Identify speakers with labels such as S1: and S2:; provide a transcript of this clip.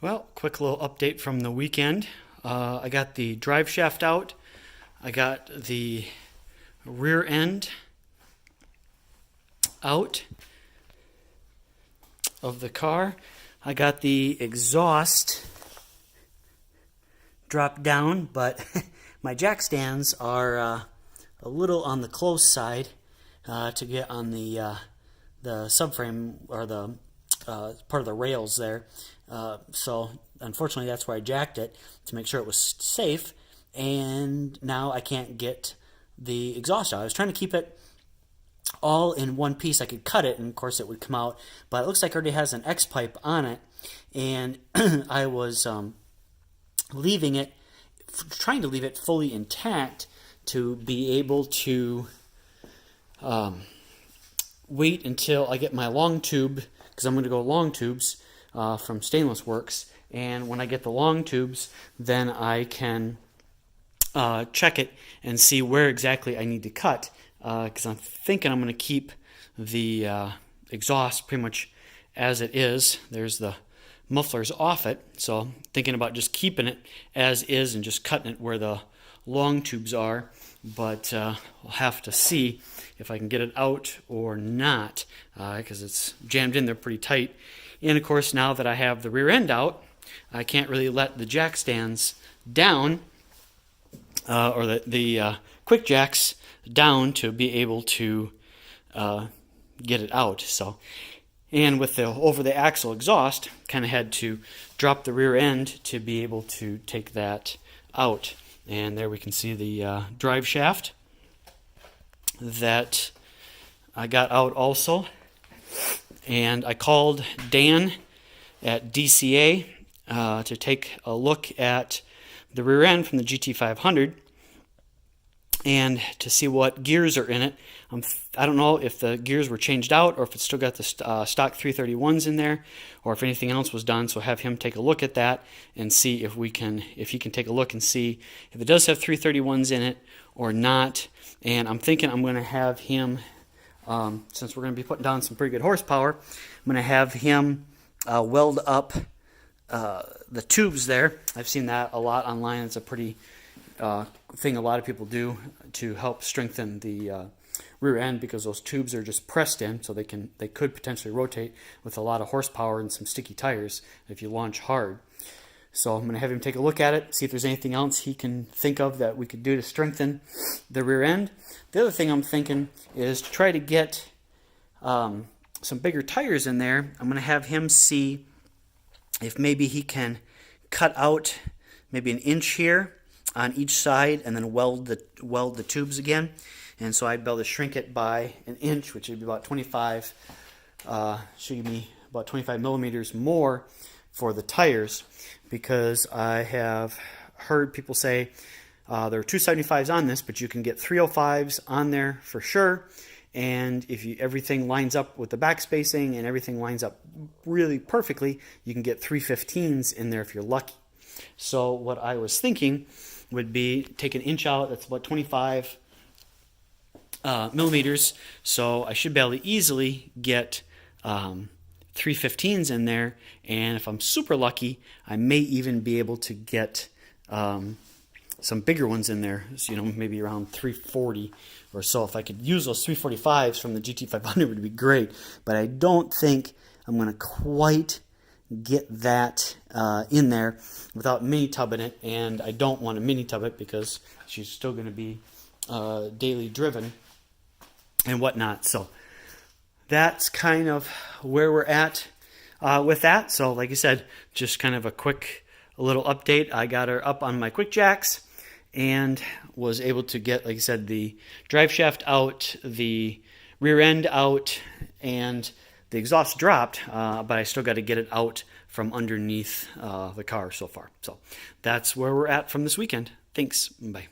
S1: Well, quick little update from the weekend. I got the drive shaft out. I got the rear end out of the car. I got the exhaust dropped down, but my jack stands are a little on the close side to get on the subframe or the part of the rails there. So unfortunately, that's where I jacked it to make sure it was safe. And now I can't get the exhaust out. I was trying to keep it all in one piece. I could cut it, and of course it would come out. But it looks like it already has an X pipe on it, and I was leaving it, trying to leave it fully intact to be able to wait until I get my long tube, because I'm going to go long tubes from Stainless Works. And when I get the long tubes, then I can check it and see where exactly I need to cut, because I'm thinking I'm going to keep the exhaust pretty much as it is. There's the mufflers off it, so I'm thinking about just keeping it as is and just cutting it where the long tubes are. But I'll have to see if I can get it out or not, because it's jammed in there pretty tight. And of course, now that I have the rear end out, I can't really let the jack stands down, or the quick jacks down, to be able to get it out. So, and with the over the axle exhaust, kind of had to drop the rear end to be able to take that out. And there we can see the drive shaft that I got out also. And I called Dan at DCA to take a look at the rear end from the GT500 and to see what gears are in it. I don't know if the gears were changed out or if it's still got the stock 331s in there, or if anything else was done. So have him take a look at that and see if he can take a look and see if it does have 331s in it or not. And I'm thinking I'm going to have him, since we're going to be putting down some pretty good horsepower, I'm going to have him weld up the tubes there. I've seen that a lot online. It's a pretty thing a lot of people do to help strengthen the rear end, because those tubes are just pressed in, so they could potentially rotate with a lot of horsepower and some sticky tires if you launch hard. So I'm going to have him take a look at it, see if there's anything else he can think of that we could do to strengthen the rear end. The other thing I'm thinking is to try to get some bigger tires in there. I'm going to have him see if maybe he can cut out maybe 1 inch here on each side and then weld the tubes again. And so I'd be able to shrink it by 1 inch, which would be about 25, should give me about 25 millimeters more for the tires, because I have heard people say there are 275s on this, but you can get 305s on there for sure. And if everything lines up with the back spacing and everything lines up really perfectly, you can get 315s in there if you're lucky. So what I was thinking would be take 1 inch out, that's about 25 millimeters, so I should be able to easily get 315s in there, and if I'm super lucky, I may even be able to get some bigger ones in there, so, maybe around 340 or so. If I could use those 345s from the GT500, it would be great, but I don't think I'm going to quite get that in there without mini tubbing it, and I don't want to mini tub it because she's still going to be daily driven and whatnot. So that's kind of where we're at with that. So like I said, just kind of a quick little update. I got her up on my quick jacks and was able to get, like I said, the drive shaft out, the rear end out, and the exhaust dropped, but I still got to get it out from underneath the car so far. So that's where we're at from this weekend. Thanks. Bye.